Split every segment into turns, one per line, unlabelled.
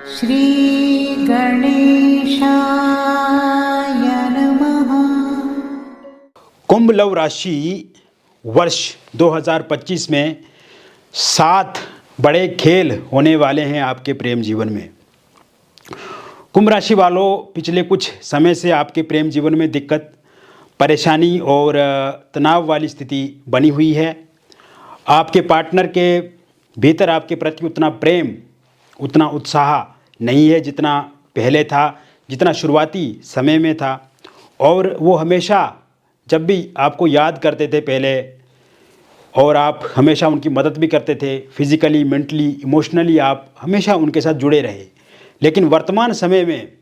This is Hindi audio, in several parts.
श्री गणेशाय नमः।
कुंभ लव राशि वर्ष 2025 में 7 बड़े खेल होने वाले हैं आपके प्रेम जीवन में। कुंभ राशि वालों, पिछले कुछ समय से आपके प्रेम जीवन में दिक्कत, परेशानी और तनाव वाली स्थिति बनी हुई है। आपके पार्टनर के भीतर आपके प्रति उतना प्रेम, उतना उत्साह नहीं है जितना पहले था, जितना शुरुआती समय में था। और वो हमेशा जब भी आपको याद करते थे पहले, और आप हमेशा उनकी मदद भी करते थे, फिज़िकली, मेंटली, इमोशनली आप हमेशा उनके साथ जुड़े रहे। लेकिन वर्तमान समय में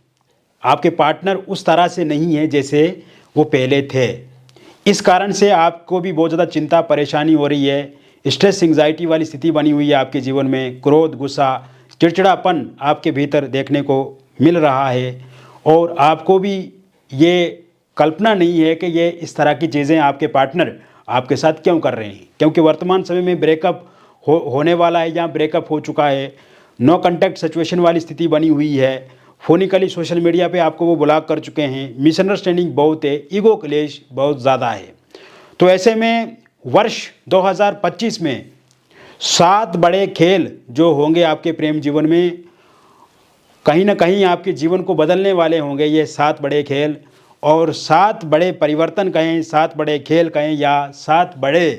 आपके पार्टनर उस तरह से नहीं है जैसे वो पहले थे। इस कारण से आपको भी बहुत ज़्यादा चिंता, परेशानी हो रही है। स्ट्रेस, एंग्जाइटी वाली स्थिति बनी हुई है आपके जीवन में। क्रोध, गुस्सा, चिड़चिड़ापन आपके भीतर देखने को मिल रहा है। और आपको भी ये कल्पना नहीं है कि ये इस तरह की चीज़ें आपके पार्टनर आपके साथ क्यों कर रहे हैं, क्योंकि वर्तमान समय में ब्रेकअप होने वाला है या ब्रेकअप हो चुका है। नो कॉन्टैक्ट सिचुएशन वाली स्थिति बनी हुई है। फोनिकली सोशल मीडिया पे आपको वो ब्लॉक कर चुके हैं। मिसअंडरस्टैंडिंग बहुत है, ईगो क्लेश बहुत ज़्यादा है। तो ऐसे में वर्ष 2025 में 7 बड़े खेल जो होंगे आपके प्रेम जीवन में, कहीं ना कहीं आपके जीवन को बदलने वाले होंगे ये 7 बड़े खेल। और 7 बड़े परिवर्तन कहें, 7 बड़े खेल कहें या 7 बड़े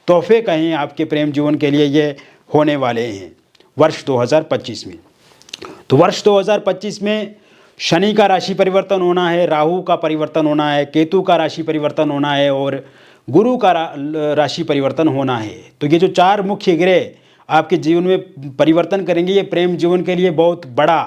तोहफे कहें, आपके प्रेम जीवन के लिए ये होने वाले हैं वर्ष 2025 में। तो वर्ष 2025 में शनि का राशि परिवर्तन होना है, राहु का परिवर्तन होना है, केतु का राशि परिवर्तन होना है और गुरु का राशि परिवर्तन होना है। तो ये जो 4 मुख्य ग्रह आपके जीवन में परिवर्तन करेंगे, ये प्रेम जीवन के लिए बहुत बड़ा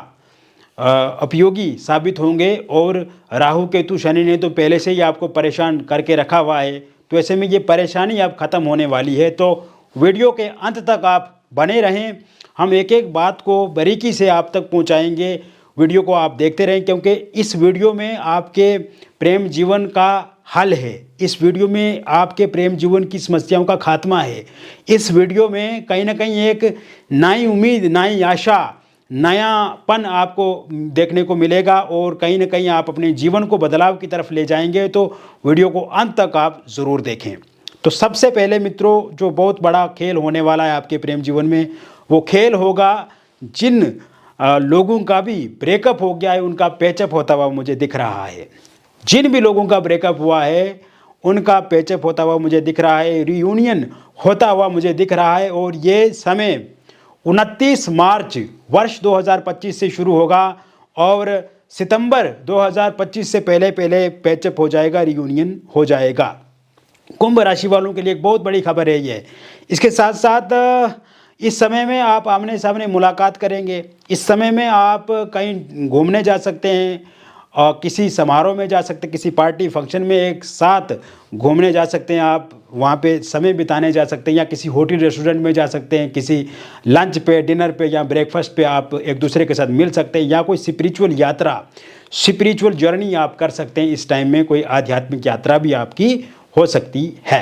उपयोगी साबित होंगे। और राहु, केतु, शनि ने तो पहले से ही आपको परेशान करके रखा हुआ है। तो ऐसे में ये परेशानी अब ख़त्म होने वाली है। तो वीडियो के अंत तक आप बने रहें, हम एक एक बात को बारीकी से आप तक पहुंचाएंगे। वीडियो को आप देखते रहें, क्योंकि इस वीडियो में आपके प्रेम जीवन का हल है। इस वीडियो में आपके प्रेम जीवन की समस्याओं का खात्मा है। इस वीडियो में कहीं ना कहीं एक नई उम्मीद, नई आशा, नयापन आपको देखने को मिलेगा और कहीं ना कहीं आप अपने जीवन को बदलाव की तरफ ले जाएंगे। तो वीडियो को अंत तक आप ज़रूर देखें। तो सबसे पहले मित्रों, जो बहुत बड़ा खेल होने वाला है आपके प्रेम जीवन में, वो खेल होगा जिन लोगों का भी ब्रेकअप हो गया है, उनका पैचअप होता हुआ मुझे दिख रहा है। जिन भी लोगों का ब्रेकअप हुआ है उनका पैचअप होता हुआ मुझे दिख रहा है, रियूनियन होता हुआ मुझे दिख रहा है। और ये समय 29 मार्च वर्ष 2025 से शुरू होगा और सितंबर 2025 से पहले पहले पैचअप हो जाएगा, रियूनियन हो जाएगा। कुंभ राशि वालों के लिए एक बहुत बड़ी खबर है ये। इसके साथ साथ इस समय में आप आमने सामने मुलाकात करेंगे। इस समय में आप कहीं घूमने जा सकते हैं और किसी समारोह में जा सकते हैं, किसी पार्टी फंक्शन में एक साथ घूमने जा सकते हैं। आप वहाँ पे समय बिताने जा सकते हैं या किसी होटल रेस्टोरेंट में जा सकते हैं, किसी लंच पे, डिनर पे या ब्रेकफास्ट पे आप एक दूसरे के साथ मिल सकते हैं, या कोई स्पिरिचुअल यात्रा, स्पिरिचुअल जर्नी आप कर सकते हैं। इस टाइम में कोई आध्यात्मिक यात्रा भी आपकी हो सकती है।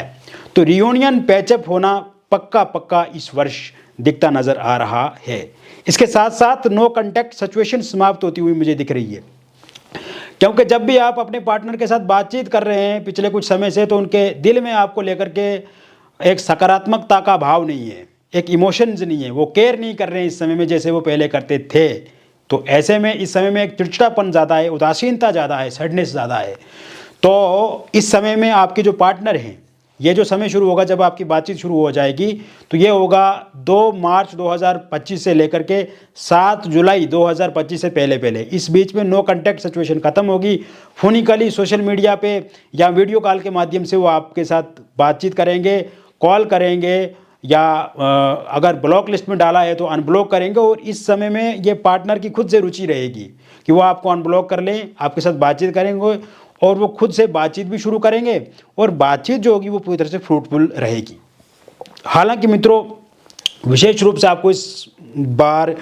तो रियूनियन, पैचअप होना पक्का पक्का इस वर्ष दिखता नज़र आ रहा है। इसके साथ साथ नो कॉन्टैक्ट सिचुएशन समाप्त होती हुई मुझे दिख रही है, क्योंकि जब भी आप अपने पार्टनर के साथ बातचीत कर रहे हैं पिछले कुछ समय से, तो उनके दिल में आपको लेकर के एक सकारात्मकता का भाव नहीं है, एक इमोशंस नहीं है। वो केयर नहीं कर रहे हैं इस समय में जैसे वो पहले करते थे। तो ऐसे में इस समय में एक चिड़चिड़ापन ज़्यादा है, उदासीनता ज़्यादा है, सैडनेस ज़्यादा है। तो इस समय में आपके जो पार्टनर हैं, ये जो समय शुरू होगा जब आपकी बातचीत शुरू हो जाएगी, तो ये होगा 2 मार्च 2025 से लेकर के 7 जुलाई 2025 से पहले पहले। इस बीच में नो कॉन्टैक्ट सिचुएशन ख़त्म होगी। फोनिकली सोशल मीडिया पे या वीडियो कॉल के माध्यम से वो आपके साथ बातचीत करेंगे, कॉल करेंगे, या अगर ब्लॉक लिस्ट में डाला है तो अनब्लॉक करेंगे। और इस समय में ये पार्टनर की खुद से रुचि रहेगी कि वो आपको अनब्लॉक कर लें, आपके साथ बातचीत करेंगे और वो खुद से बातचीत भी शुरू करेंगे। और बातचीत जो होगी वो पूरी तरह से फ्रूटफुल रहेगी। हालांकि मित्रों, विशेष रूप से आपको इस बार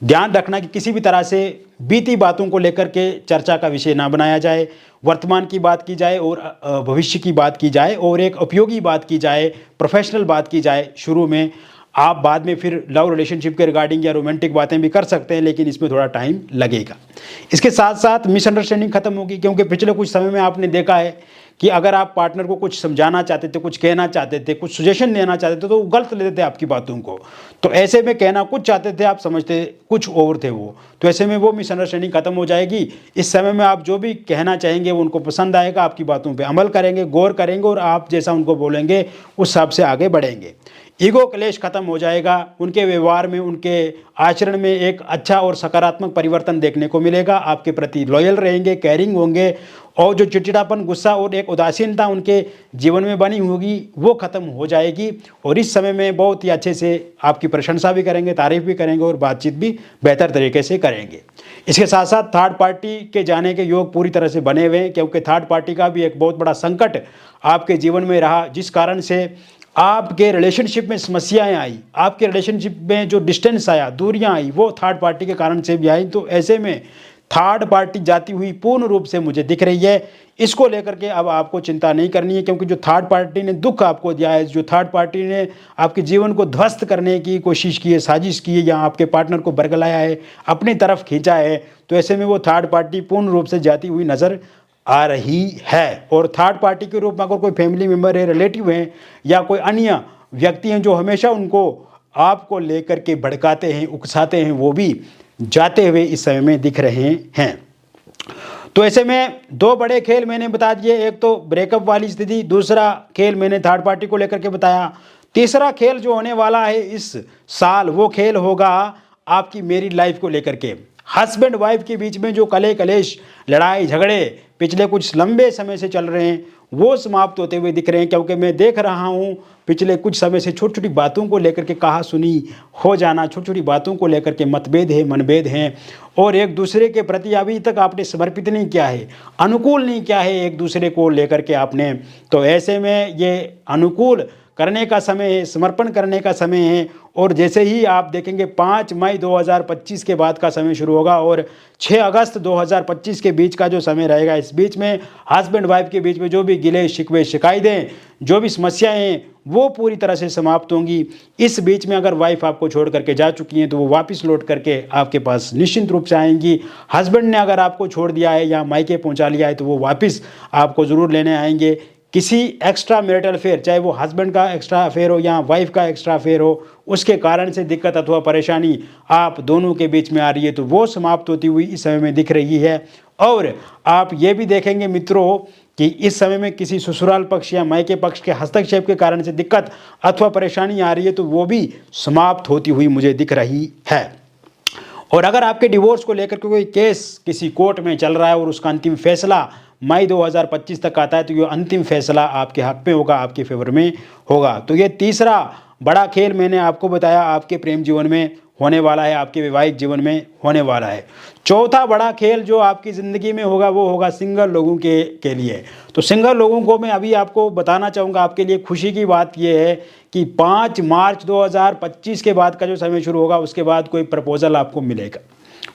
ध्यान रखना कि किसी भी तरह से बीती बातों को लेकर के चर्चा का विषय ना बनाया जाए। वर्तमान की बात की जाए और भविष्य की बात की जाए और एक उपयोगी बात की जाए, प्रोफेशनल बात की जाए शुरू में। आप बाद में फिर लव रिलेशनशिप के रिगार्डिंग या रोमांटिक बातें भी कर सकते हैं, लेकिन इसमें थोड़ा टाइम लगेगा। इसके साथ साथ मिसअंडरस्टैंडिंग खत्म होगी, क्योंकि पिछले कुछ समय में आपने देखा है कि अगर आप पार्टनर को कुछ समझाना चाहते थे, कुछ कहना चाहते थे, कुछ सजेशन देना चाहते थे, तो वो गलत लेते थे आपकी बातों को। तो ऐसे में कहना कुछ चाहते थे, आप समझते कुछ और थे वो। तो ऐसे में वो मिसअंडरस्टैंडिंग खत्म हो जाएगी। इस समय में आप जो भी कहना चाहेंगे वो उनको पसंद आएगा, आपकी बातों पे अमल करेंगे, गौर करेंगे और आप जैसा उनको बोलेंगे उस हिसाब से आगे बढ़ेंगे। ईगो क्लेश खत्म हो जाएगा, उनके व्यवहार में, उनके आचरण में एक अच्छा और सकारात्मक परिवर्तन देखने को मिलेगा। आपके प्रति लॉयल रहेंगे, केयरिंग होंगे, और जो चिड़चिड़ापन, गुस्सा और एक उदासीनता उनके जीवन में बनी होगी वो खत्म हो जाएगी। और इस समय में बहुत ही अच्छे से आपकी प्रशंसा भी करेंगे, तारीफ भी करेंगे और बातचीत भी बेहतर तरीके से करेंगे। इसके साथ साथ थर्ड पार्टी के जाने के योग पूरी तरह से बने हुए हैं, क्योंकि थर्ड पार्टी का भी एक बहुत बड़ा संकट आपके जीवन में रहा, जिस कारण से आपके रिलेशनशिप में समस्याएं आई, आपके रिलेशनशिप में जो डिस्टेंस आया, दूरियां आई, वो थर्ड पार्टी के कारण से भी आई। तो ऐसे में थर्ड पार्टी जाती हुई पूर्ण रूप से मुझे दिख रही है। इसको लेकर के अब आपको चिंता नहीं करनी है, क्योंकि जो थर्ड पार्टी ने दुख आपको दिया है, जो थर्ड पार्टी ने आपके जीवन को ध्वस्त करने की कोशिश की है, साजिश की है, या आपके पार्टनर को बरगलाया है, अपनी तरफ खींचा है, तो ऐसे में वो थर्ड पार्टी पूर्ण रूप से जाती हुई नज़र आ रही है। और थर्ड पार्टी के रूप में अगर कोई फैमिली मेम्बर है, रिलेटिव हैं, या कोई अन्य व्यक्ति हैं जो हमेशा उनको आपको लेकर के भड़काते हैं, उकसाते हैं, वो भी जाते हुए इस समय में दिख रहे हैं। तो ऐसे में दो बड़े खेल मैंने बता दिए, एक तो ब्रेकअप वाली स्थिति, दूसरा खेल मैंने थर्ड पार्टी को लेकर के बताया। तीसरा खेल जो होने वाला है इस साल, वो खेल होगा आपकी मैरिड लाइफ को लेकर के। हस्बैंड वाइफ के बीच में जो कले कलेश, लड़ाई झगड़े पिछले कुछ लंबे समय से चल रहे हैं, वो समाप्त होते हुए दिख रहे हैं। क्योंकि मैं देख रहा हूँ पिछले कुछ समय से छोटी छोटी बातों को लेकर के कहा सुनी हो जाना, छोटी छोटी बातों को लेकर के मतभेद है, मनभेद हैं, और एक दूसरे के प्रति अभी तक आपने समर्पित नहीं किया है, अनुकूल नहीं किया है एक दूसरे को लेकर के आपने। तो ऐसे में ये अनुकूल करने का समय है, समर्पण करने का समय है। और जैसे ही आप देखेंगे 5 मई 2025 के बाद का समय शुरू होगा और 6 अगस्त 2025 के बीच का जो समय रहेगा, इस बीच में हस्बैंड वाइफ के बीच में जो भी गिले शिकवे शिकायतें, जो भी समस्याएं हैं, वो पूरी तरह से समाप्त होंगी। इस बीच में अगर वाइफ आपको छोड़ करके जा चुकी हैं तो वो वापस लौट करके आपके पास निश्चिंत रूप से आएंगी। हस्बैंड ने अगर आपको छोड़ दिया है या मायके पहुंचा लिया है तो वो वापस आपको ज़रूर लेने आएंगे। किसी एक्स्ट्रा मैरिटल अफेयर, चाहे वो हस्बैंड का एक्स्ट्रा अफेयर हो या वाइफ का एक्स्ट्रा अफेयर हो, उसके कारण से दिक्कत अथवा परेशानी आप दोनों के बीच में आ रही है, तो वो समाप्त होती हुई इस समय में दिख रही है। और आप ये भी देखेंगे मित्रों कि इस समय में किसी ससुराल पक्ष या मायके पक्ष के हस्तक्षेप के कारण से दिक्कत अथवा परेशानी आ रही है, तो वो भी समाप्त होती हुई मुझे दिख रही है। और अगर आपके डिवोर्स को लेकर के कोई केस किसी कोर्ट में चल रहा है और उसका अंतिम फैसला मई 2025 तक आता है, तो ये अंतिम फैसला आपके हक में होगा, आपके फेवर में होगा। तो ये तीसरा बड़ा खेल मैंने आपको बताया आपके प्रेम जीवन में होने वाला है, आपके वैवाहिक जीवन में होने वाला है। चौथा बड़ा खेल जो आपकी ज़िंदगी में होगा वो होगा सिंगल लोगों के लिए। तो सिंगल लोगों को मैं अभी आपको बताना चाहूँगा, आपके लिए खुशी की बात ये है कि 5 मार्च 2025 के बाद का जो समय शुरू होगा, उसके बाद कोई प्रपोजल आपको मिलेगा,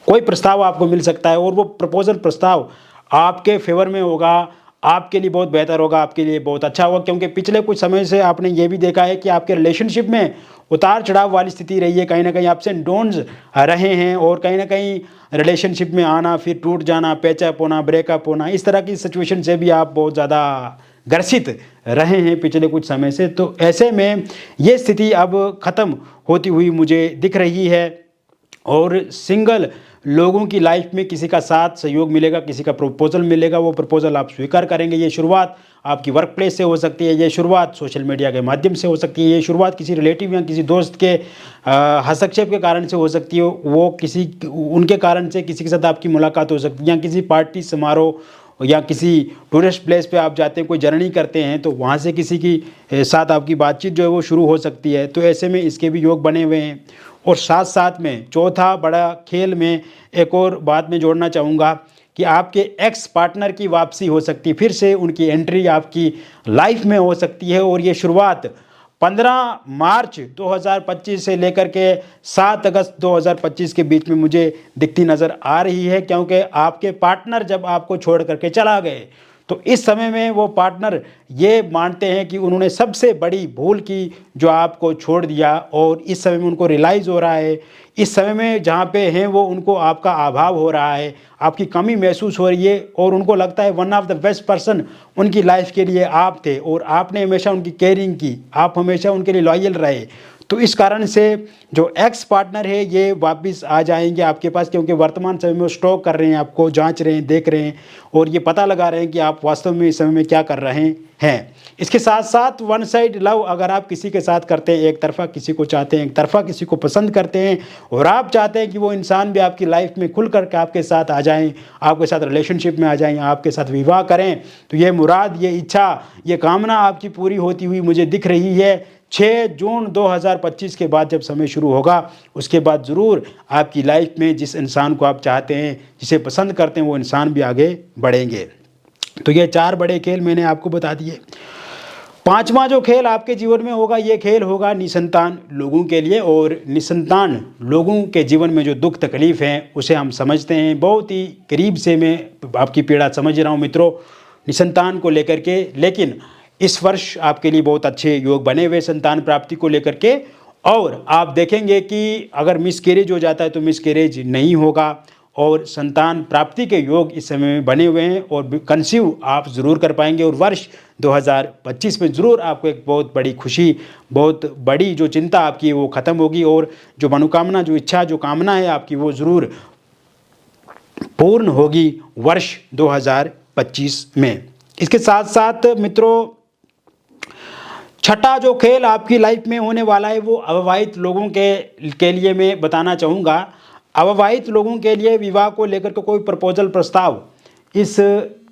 कोई प्रस्ताव आपको मिल सकता है। और वो प्रस्ताव आपके फेवर में होगा, आपके लिए बहुत बेहतर होगा, आपके लिए बहुत अच्छा होगा। क्योंकि पिछले कुछ समय से आपने ये भी देखा है कि आपके रिलेशनशिप में उतार चढ़ाव वाली स्थिति रही है, कहीं ना कहीं अप्स एंड डाउन्स रहे हैं, और कहीं ना कहीं रिलेशनशिप में आना, फिर टूट जाना, पैचअप होना, ब्रेकअप होना, इस तरह की सिचुएशन से भी आप बहुत ज़्यादा ग्रसित रहे हैं पिछले कुछ समय से। तो ऐसे में ये स्थिति अब ख़त्म होती हुई मुझे दिख रही है और सिंगल लोगों की लाइफ में किसी का साथ सहयोग मिलेगा, किसी का प्रपोजल मिलेगा, वो प्रपोजल आप स्वीकार करेंगे। ये शुरुआत आपकी वर्क प्लेस से हो सकती है, ये शुरुआत सोशल मीडिया के माध्यम से हो सकती है, ये शुरुआत किसी रिलेटिव या किसी दोस्त के हस्तक्षेप के कारण से हो सकती है, वो किसी उनके कारण से किसी के साथ आपकी मुलाकात हो सकती है, या किसी पार्टी समारोह या किसी टूरिस्ट प्लेस पे आप जाते हैं, कोई जर्नी करते हैं, तो वहाँ से किसी की साथ आपकी बातचीत जो है वो शुरू हो सकती है। तो ऐसे में इसके भी योग बने हुए हैं। और साथ साथ में चौथा बड़ा खेल में एक और बात में जोड़ना चाहूँगा कि आपके एक्स पार्टनर की वापसी हो सकती है, फिर से उनकी एंट्री आपकी लाइफ में हो सकती है। और ये शुरुआत 15 मार्च 2025 से लेकर के 7 अगस्त 2025 के बीच में मुझे दिखती नज़र आ रही है। क्योंकि आपके पार्टनर जब आपको छोड़ करके चला गए तो इस समय में वो पार्टनर ये मानते हैं कि उन्होंने सबसे बड़ी भूल की जो आपको छोड़ दिया, और इस समय में उनको रियलाइज़ हो रहा है, इस समय में जहाँ पे हैं वो उनको आपका अभाव हो रहा है, आपकी कमी महसूस हो रही है, और उनको लगता है one of the best person उनकी लाइफ के लिए आप थे, और आपने हमेशा उनकी केयरिंग की, आप हमेशा उनके लिए लॉयल रहे। तो इस कारण से जो एक्स पार्टनर है ये वापस आ जाएंगे आपके पास, क्योंकि वर्तमान समय में वो स्टॉक कर रहे हैं, आपको जांच रहे हैं, देख रहे हैं, और ये पता लगा रहे हैं कि आप वास्तव में इस समय में क्या कर रहे हैं। इसके साथ साथ वन साइड लव अगर आप किसी के साथ करते हैं, एक तरफा किसी को चाहते हैं, एक तरफा किसी को पसंद करते हैं, और आप चाहते हैं कि वो इंसान भी आपकी लाइफ में खुल करके आपके साथ आ जाएं, आपके साथ रिलेशनशिप में आ जाएं, आपके साथ विवाह करें, तो ये मुराद, ये इच्छा, ये कामना आपकी पूरी होती हुई मुझे दिख रही है। 6 जून 2025 के बाद जब समय शुरू होगा, उसके बाद ज़रूर आपकी लाइफ में जिस इंसान को आप चाहते हैं, जिसे पसंद करते हैं, वो इंसान भी आगे बढ़ेंगे। तो ये 4 बड़े खेल मैंने आपको बता दिए। 5वां जो खेल आपके जीवन में होगा, ये खेल होगा निसंतान लोगों के लिए, और निसंतान लोगों के जीवन में जो दुख तकलीफ़ हैं उसे हम समझते हैं, बहुत ही करीब से मैं आपकी पीड़ा समझ रहा हूँ मित्रों, निसंतान को लेकर के। लेकिन इस वर्ष आपके लिए बहुत अच्छे योग बने हुए संतान प्राप्ति को लेकर के, और आप देखेंगे कि अगर मिसकैरेज हो जाता है तो मिसकैरेज नहीं होगा, और संतान प्राप्ति के योग इस समय में बने हुए हैं, और कंसीव आप ज़रूर कर पाएंगे, और वर्ष 2025 में ज़रूर आपको एक बहुत बड़ी खुशी, बहुत बड़ी जो चिंता आपकी है वो ख़त्म होगी, और जो मनोकामना, जो इच्छा, जो कामना है आपकी वो ज़रूर पूर्ण होगी वर्ष 2025 में। इसके साथ साथ मित्रों, छठा जो खेल आपकी लाइफ में होने वाला है वो अविवाहित लोगों के लिए मैं बताना चाहूँगा। अविवाहित लोगों के लिए विवाह को लेकर के कोई प्रपोजल प्रस्ताव इस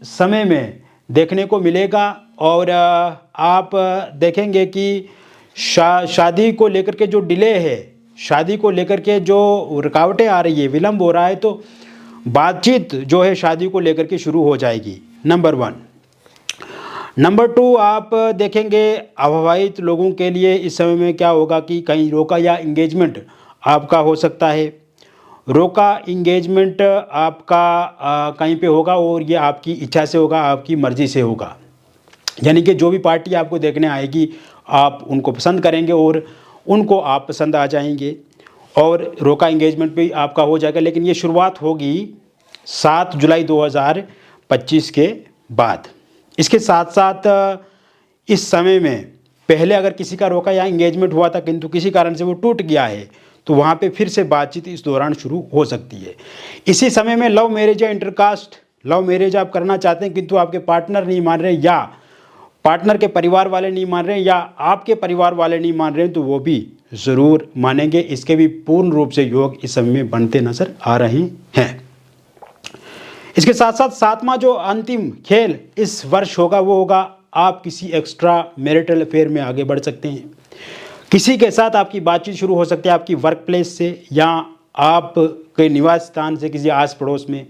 समय में देखने को मिलेगा, और आप देखेंगे कि शादी को लेकर के जो डिले है, शादी को लेकर के जो रुकावटें आ रही है, विलम्ब हो रहा है, तो बातचीत जो है शादी को लेकर के शुरू हो जाएगी, नंबर 1। नंबर 2, आप देखेंगे अविवाहित लोगों के लिए इस समय में क्या होगा कि कहीं रोका या इंगेजमेंट आपका हो सकता है। रोका इंगेजमेंट आपका कहीं पे होगा, और ये आपकी इच्छा से होगा, आपकी मर्ज़ी से होगा, यानी कि जो भी पार्टी आपको देखने आएगी आप उनको पसंद करेंगे और उनको आप पसंद आ जाएंगे, और रोका इंगेजमेंट भी आपका हो जाएगा। लेकिन ये शुरुआत होगी 7 जुलाई 2025 के बाद। इसके साथ साथ इस समय में पहले अगर किसी का रोका या इंगेजमेंट हुआ था किंतु किसी कारण से वो टूट गया है, तो वहाँ पे फिर से बातचीत इस दौरान शुरू हो सकती है। इसी समय में लव मैरिज या इंटरकास्ट लव मैरिज आप करना चाहते हैं किंतु आपके पार्टनर नहीं मान रहे, या पार्टनर के परिवार वाले नहीं मान रहे, या आपके परिवार वाले नहीं मान रहे हैं, तो वो भी ज़रूर मानेंगे। इसके भी पूर्ण रूप से योग इस समय में बनते नजर आ रहे हैं। इसके साथ साथ 7वां जो अंतिम खेल इस वर्ष होगा वो होगा आप किसी एक्स्ट्रा मैरिटल अफेयर में आगे बढ़ सकते हैं। किसी के साथ आपकी बातचीत शुरू हो सकती है, आपकी वर्क प्लेस से, या आप के निवास स्थान से, किसी आस पड़ोस में,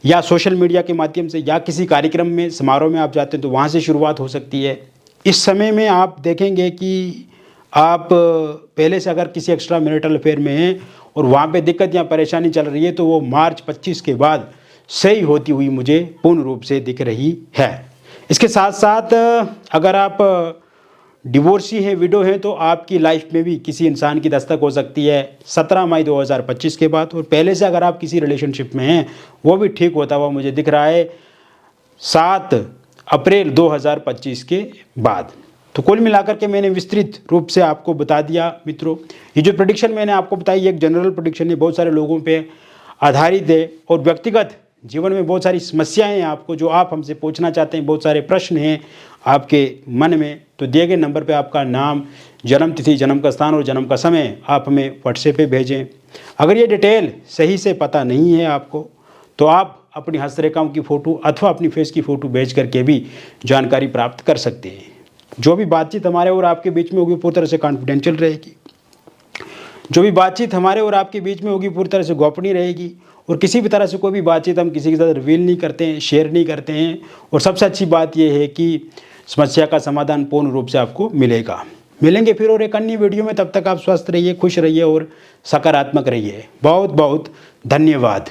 या सोशल मीडिया के माध्यम से, या किसी कार्यक्रम में, समारोह में आप जाते हैं तो वहाँ से शुरुआत हो सकती है। इस समय में आप देखेंगे कि आप पहले से अगर किसी एक्स्ट्रा मैरिटल अफेयर में हैं और वहाँ पे दिक्कत या परेशानी चल रही है, तो वो मार्च 25 के बाद सही होती हुई मुझे पूर्ण रूप से दिख रही है। इसके साथ साथ अगर आप डिवोर्सी हैं, विडो हैं, तो आपकी लाइफ में भी किसी इंसान की दस्तक हो सकती है 17 मई 2025 के बाद। और पहले से अगर आप किसी रिलेशनशिप में हैं वो भी ठीक होता हुआ मुझे दिख रहा है 7 अप्रैल 2025 के बाद। तो कुल मिलाकर के मैंने विस्तृत रूप से आपको बता दिया मित्रों। ये जो प्रेडिक्शन मैंने आपको बताई एक जनरल प्रेडिक्शन है, बहुत सारे लोगों पे आधारित है, और व्यक्तिगत जीवन में बहुत सारी समस्याएं हैं आपको जो आप हमसे पूछना चाहते हैं, बहुत सारे प्रश्न हैं आपके मन में, तो दिए गए नंबर पे आपका नाम, जन्म तिथि, जन्म का स्थान और जन्म का समय आप हमें व्हाट्सएप पे भेजें। अगर ये डिटेल सही से पता नहीं है आपको, तो आप अपनी हस्तरेखाओं की फ़ोटो अथवा अपनी फेस की फ़ोटो भेज करके भी जानकारी प्राप्त कर सकते हैं। जो भी बातचीत हमारे और आपके बीच में होगी पूरी तरह से कॉन्फिडेंशियल रहेगी। जो भी बातचीत हमारे और आपके बीच में होगी पूरी तरह से गोपनीय रहेगी, और किसी भी तरह से कोई भी बातचीत हम किसी के साथ रिवील नहीं करते हैं, शेयर नहीं करते हैं। और सबसे अच्छी बात यह है कि समस्या का समाधान पूर्ण रूप से आपको मिलेगा। मिलेंगे फिर और एक अन्य वीडियो में, तब तक आप स्वस्थ रहिए, खुश रहिए और सकारात्मक रहिए। बहुत बहुत धन्यवाद।